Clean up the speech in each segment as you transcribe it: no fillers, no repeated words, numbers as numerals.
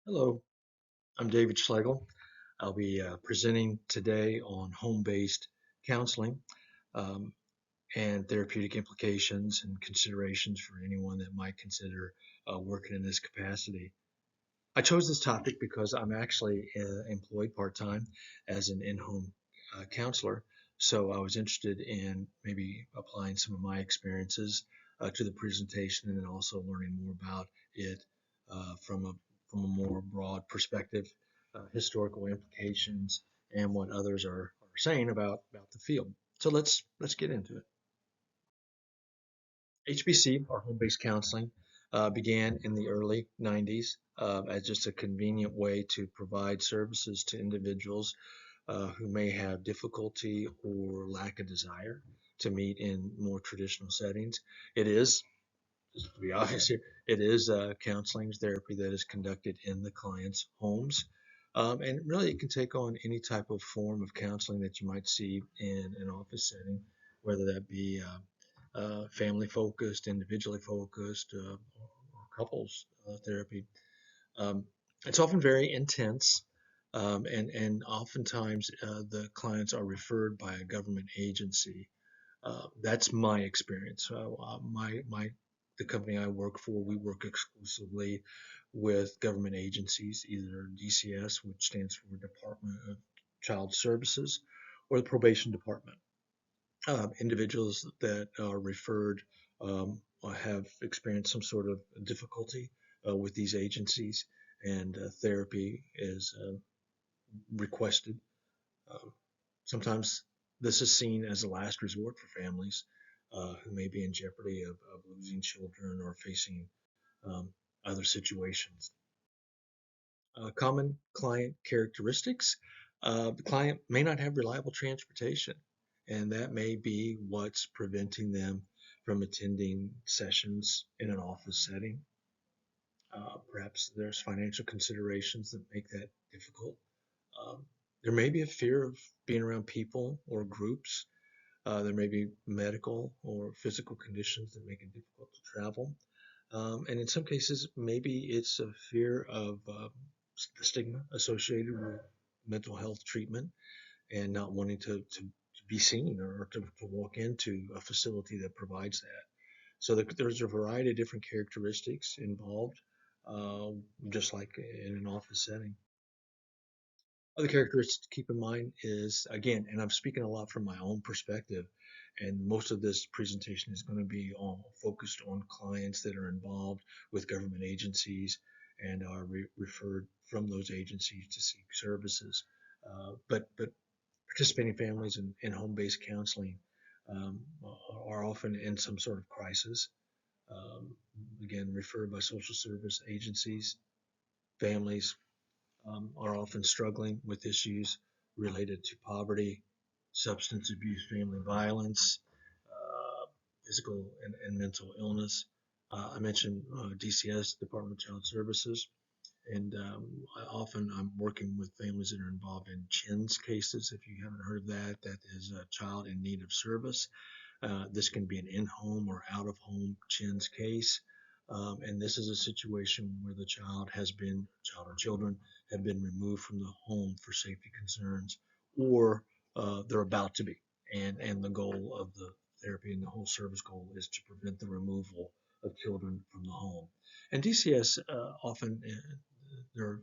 Hello, I'm David Schlegel. I'll be presenting today on home-based counseling um, and therapeutic implications and considerations for anyone that might consider working in this capacity. I chose this topic because I'm actually employed part-time as an in-home counselor, so I was interested in maybe applying some of my experiences to the presentation and then also learning more about it from a more broad perspective, historical implications, and what others are saying about the field. So let's get into it. HBC, or home-based counseling, began in the early 90s as just a convenient way to provide services to individuals who may have difficulty or lack a desire to meet in more traditional settings. It is, just to be obvious here, it is counseling therapy that is conducted in the client's homes. And really, it can take on any type of form of counseling that you might see in an office setting, whether that be family focused, individually focused, or couples therapy. Um, it's often very intense, and oftentimes the clients are referred by a government agency. That's my experience. The company I work for, we work exclusively with government agencies, either DCS, which stands for Department of Child Services, or the Probation Department. Individuals that are referred have experienced some sort of difficulty with these agencies, and therapy is requested. Um, Sometimes this is seen as a last resort for families who may be in jeopardy of losing children or facing um, other situations. Common client characteristics. The client may not have reliable transportation, and that may be what's preventing them from attending sessions in an office setting. Perhaps there's financial considerations that make that difficult. Um, there may be a fear of being around people or groups. There may be medical or physical conditions that make it difficult to travel. And in some cases, maybe it's a fear of the stigma associated with mental health treatment and not wanting to be seen or to walk into a facility that provides that. So there's a variety of different characteristics involved, uh, just like in an office setting. Other characteristics to keep in mind is, again, and I'm speaking a lot from my own perspective, and most of this presentation is going to be all focused on clients that are involved with government agencies and are referred from those agencies to seek services. But participating families in home-based counseling are often in some sort of crisis. Um, Again, referred by social service agencies. Families are often struggling with issues related to poverty, substance abuse, family violence, physical and mental illness. I mentioned DCS, Department of Child Services, and I'm working with families that are involved in CHINS cases. If you haven't heard of that, that is a child in need of service. This can be an in-home or out-of-home CHINS case. And this is a situation where the child or children have been removed from the home for safety concerns, or they're about to be. And the goal of the therapy and the whole service goal is to prevent the removal of children from the home. And DCS often they're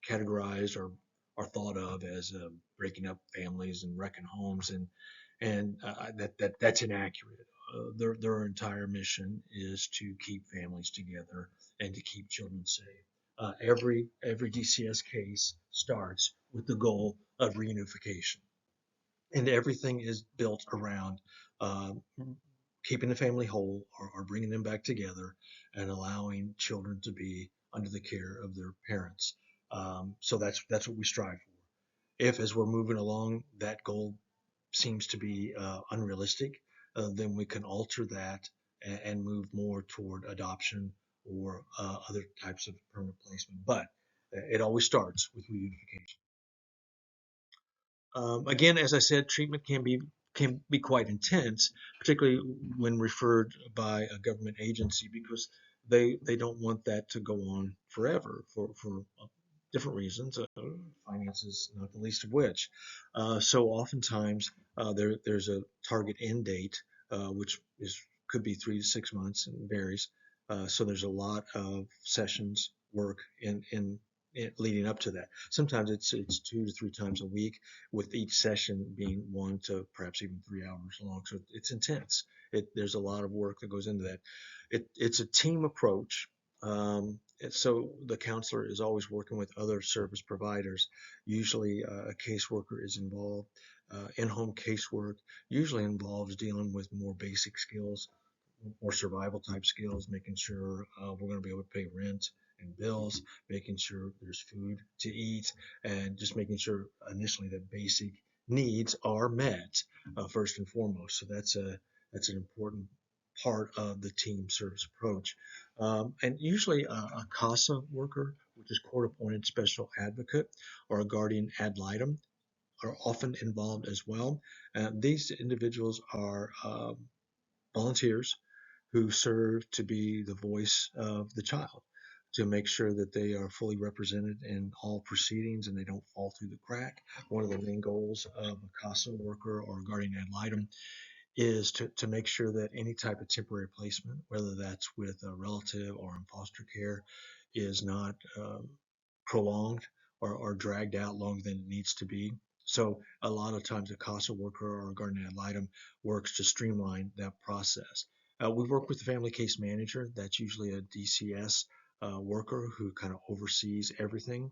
categorized or are thought of as breaking up families and wrecking homes, and that's inaccurate. Their entire mission is to keep families together and to keep children safe. Every DCS case starts with the goal of reunification, and everything is built around uh, keeping the family whole, or bringing them back together, and allowing children to be under the care of their parents. So that's what we strive for. If, as we're moving along, that goal seems to be unrealistic, then we can alter that and move more toward adoption or other types of permanent placement. But it always starts with reunification. Again, as I said, treatment can be quite intense, particularly when referred by a government agency, because they don't want that to go on forever for different reasons, finances not the least of which. So oftentimes there's a target end date, which is could be 3 to 6 months and varies. So there's a lot of sessions work in leading up to that. Sometimes it's 2 to 3 times a week, with each session being 1 to perhaps even 3 hours long. So it's intense. There's a lot of work that goes into that. It's a team approach. So the counselor is always working with other service providers. Usually a caseworker is involved. In-home casework usually involves dealing with more basic skills, more survival type skills, making sure we're going to be able to pay rent and bills, making sure there's food to eat, and just making sure initially that basic needs are met first and foremost. So that's an important part of the team service approach. And usually a CASA worker, which is court appointed special advocate, or a guardian ad litem, are often involved as well. These individuals are volunteers who serve to be the voice of the child, to make sure that they are fully represented in all proceedings and they don't fall through the crack. One of the main goals of a CASA worker or a guardian ad litem is to make sure that any type of temporary placement, whether that's with a relative or in foster care, is not prolonged or dragged out longer than it needs to be. So a lot of times a CASA worker or a guardian ad litem works to streamline that process. We work with the family case manager. That's usually a DCS worker who kind of oversees everything.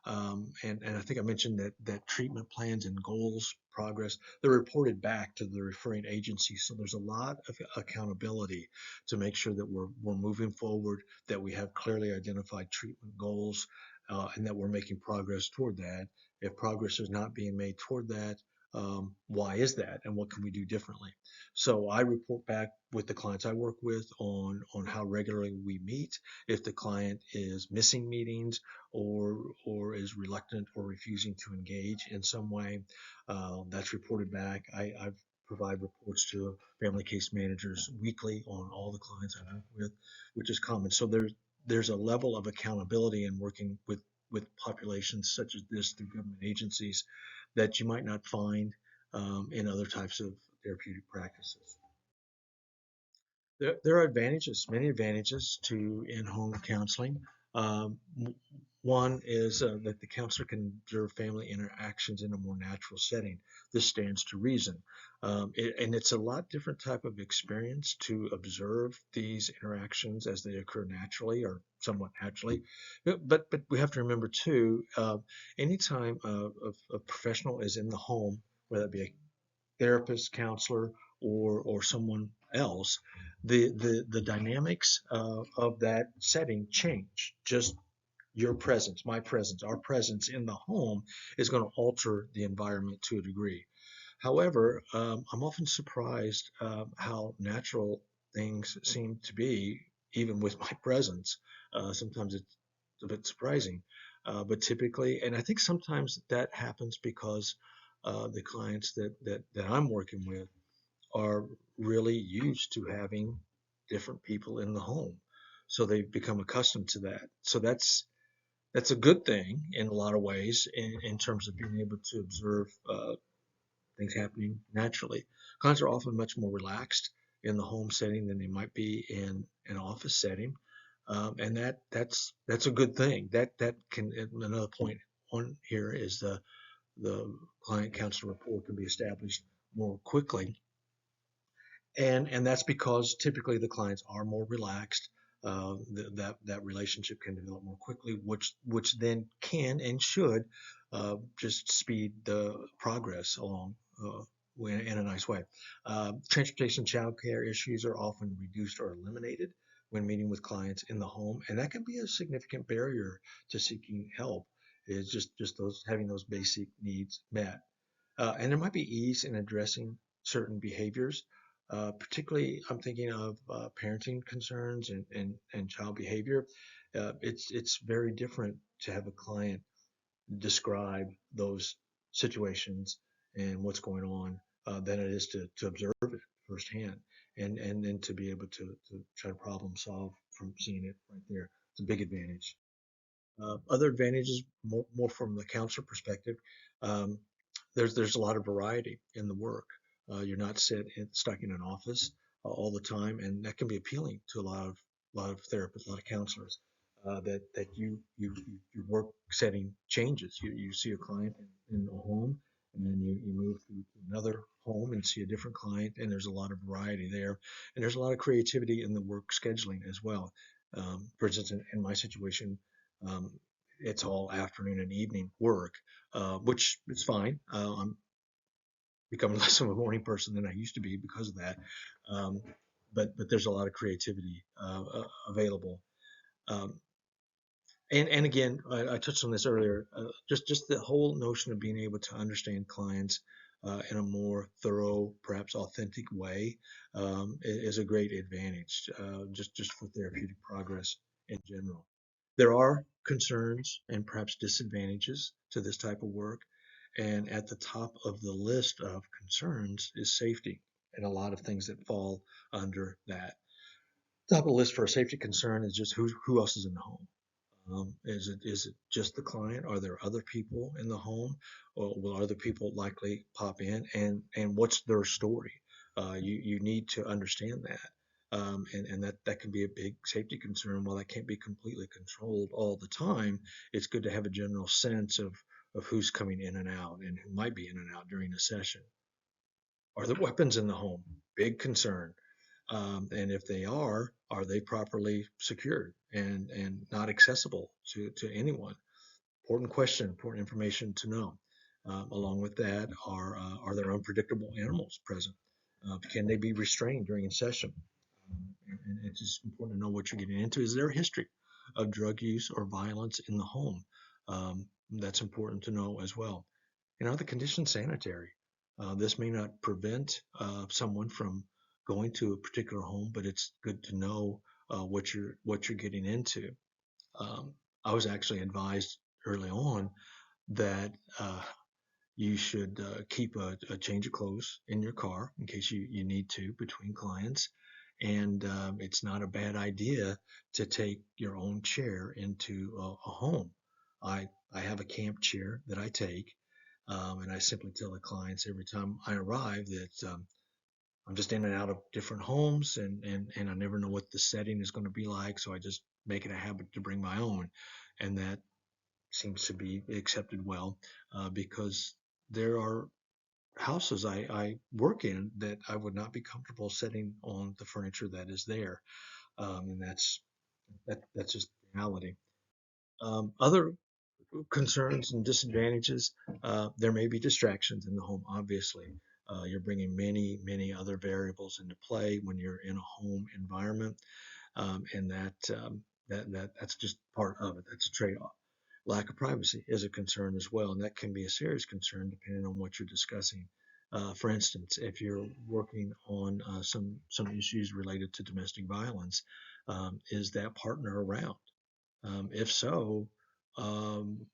And I think I mentioned that treatment plans and goals, progress, they're reported back to the referring agency. So there's a lot of accountability to make sure that we're moving forward, that we have clearly identified treatment goals, and that we're making progress toward that. If progress is not being made toward that, why is that, and what can we do differently? So I report back with the clients I work with on how regularly we meet. If the client is missing meetings or is reluctant or refusing to engage in some way, that's reported back. I provide reports to family case managers weekly on all the clients I work with, which is common. So there's a level of accountability in working with populations such as this through government agencies that you might not find in other types of therapeutic practices. There are advantages, many advantages to in-home counseling. One is that the counselor can observe family interactions in a more natural setting. This stands to reason. And it's a lot different type of experience to observe these interactions as they occur naturally or somewhat naturally. But we have to remember too, anytime a professional is in the home, whether it be a therapist, counselor, or someone else, the dynamics of that setting change. Just your presence, my presence, our presence in the home is going to alter the environment to a degree. However, I'm often surprised how natural things seem to be, even with my presence. Sometimes it's a bit surprising, but typically, and I think sometimes that happens because the clients that I'm working with are really used to having different people in the home. So they've become accustomed to that. So that's a good thing in a lot of ways in terms of being able to observe things happening naturally. Clients are often much more relaxed in the home setting than they might be in an office setting, and that's a good thing. That can another point on here is the client counselor rapport can be established more quickly, and that's because typically the clients are more relaxed. That relationship can develop more quickly, which then can and should just speed the progress along in a nice way. Transportation, childcare issues are often reduced or eliminated when meeting with clients in the home, and that can be a significant barrier to seeking help. Is just those having those basic needs met. And there might be ease in addressing certain behaviors. Particularly, I'm thinking of parenting concerns and child behavior. It's very different to have a client describe those situations and what's going on than it is to observe it firsthand and then to be able to try to problem solve from seeing it right there. It's a big advantage. Other advantages, more from the counselor perspective, um, there's a lot of variety in the work. You're not stuck in an office all the time, and that can be appealing to a lot of therapists, a lot of counselors. That your work setting changes. You see a client in a home, and then you move to another home and see a different client, and there's a lot of variety there, and there's a lot of creativity in the work scheduling as well. For instance, in my situation, um, it's all afternoon and evening work, which is fine. I'm becoming less of a morning person than I used to be because of that. Um, but there's a lot of creativity available. Um, and again, I touched on this earlier. Just the whole notion of being able to understand clients in a more thorough, perhaps authentic way, is a great advantage. Just for therapeutic progress in general. There are concerns and perhaps disadvantages to this type of work, and at the top of the list of concerns is safety, and a lot of things that fall under that. Top of the list for a safety concern is just who else is in the home. Is it just the client? Are there other people in the home, or will other people likely pop in? And what's their story? You need to understand that, and that can be a big safety concern. While that can't be completely controlled all the time, it's good to have a general sense of who's coming in and out and who might be in and out during a session. Are there weapons in the home? Big concern. And if they are they properly secured and not accessible to anyone? Important question, important information to know. Along with that, are there unpredictable animals present? Can they be restrained during a session? And it's just important to know what you're getting into. Is there a history of drug use or violence in the home? That's important to know as well. And are the conditions sanitary? This may not prevent someone from going to a particular home, but it's good to know what you're getting into. I was actually advised early on that you should keep a change of clothes in your car in case you need to between clients. And it's not a bad idea to take your own chair into a home. I have a camp chair that I take, and I simply tell the clients every time I arrive that I'm just in and out of different homes, and I never know what the setting is going to be like. So I just make it a habit to bring my own, and that seems to be accepted well because there are houses I work in that I would not be comfortable sitting on the furniture that is there, and that's just reality. Other concerns and disadvantages, there may be distractions in the home. Obviously, you're bringing many other variables into play when you're in a home environment, and that's just part of it. That's a trade-off. Lack of privacy is a concern as well, and that can be a serious concern depending on what you're discussing. For instance, if you're working on some issues related to domestic violence, is that partner around? If so, um,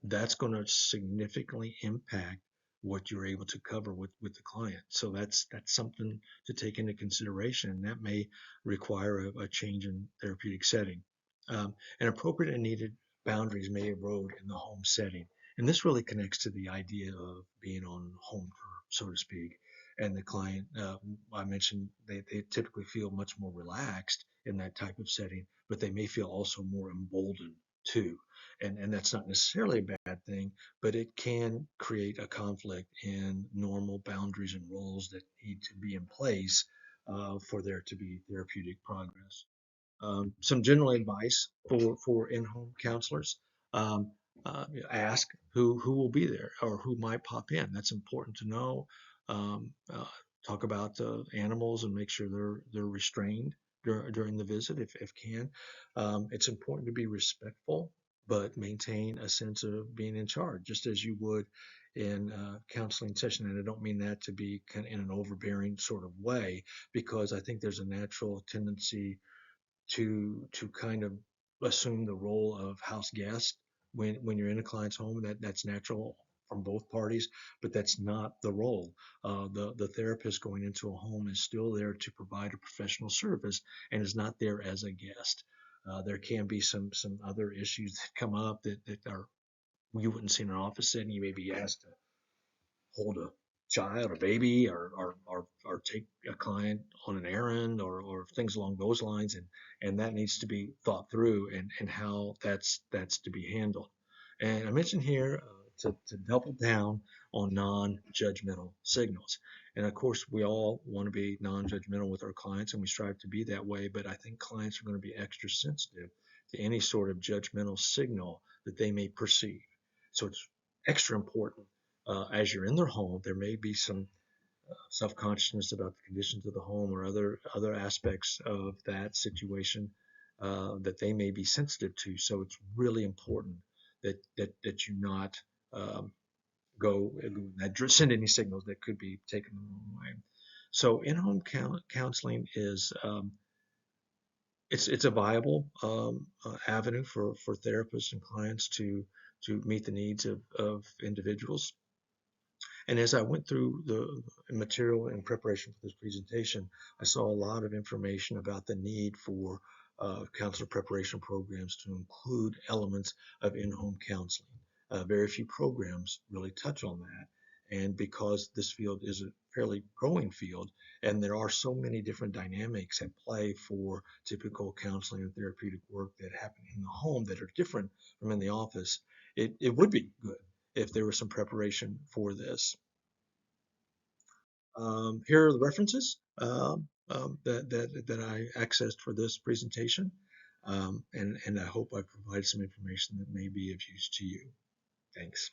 that's going to significantly impact what you're able to cover with the client. So that's something to take into consideration. That may require a change in therapeutic setting. And appropriate and needed boundaries may erode in the home setting. And this really connects to the idea of being on home turf, so to speak. And the client, I mentioned, they typically feel much more relaxed in that type of setting, but they may feel also more emboldened too. And that's not necessarily a bad thing, but it can create a conflict in normal boundaries and roles that need to be in place for there to be therapeutic progress. Some general advice for in-home counselors: um, ask who will be there or who might pop in. That's important to know. Um, uh, Talk about animals and make sure they're restrained during the visit if can. It's important to be respectful, but maintain a sense of being in charge, just as you would in a counseling session. And I don't mean that to be kind of in an overbearing sort of way, because I think there's a natural tendency to kind of assume the role of house guest when you're in a client's home. That's natural from both parties, but that's not the role. The therapist going into a home is still there to provide a professional service and is not there as a guest. There can be some other issues that come up that are you wouldn't see in an office setting. You may be asked to hold a child or baby or take a client on an errand or things along those lines, and that needs to be thought through and how that's to be handled. And I mentioned here to double down on non-judgmental signals. And of course, we all want to be non-judgmental with our clients, and we strive to be that way. But I think clients are going to be extra sensitive to any sort of judgmental signal that they may perceive. So it's extra important as you're in their home. There may be some self-consciousness about the conditions of the home or other aspects of that situation that they may be sensitive to. So it's really important that you not um, go send any signals that could be taken the wrong way. So in-home counseling is it's a viable avenue for therapists and clients to meet the needs of individuals. And as I went through the material in preparation for this presentation, I saw a lot of information about the need for counselor preparation programs to include elements of in-home counseling. Very few programs really touch on that. And because this field is a fairly growing field, and there are so many different dynamics at play for typical counseling and therapeutic work that happen in the home that are different from in the office, it would be good if there was some preparation for this. Here are the references that I accessed for this presentation, and I hope I provided some information that may be of use to you. Thanks.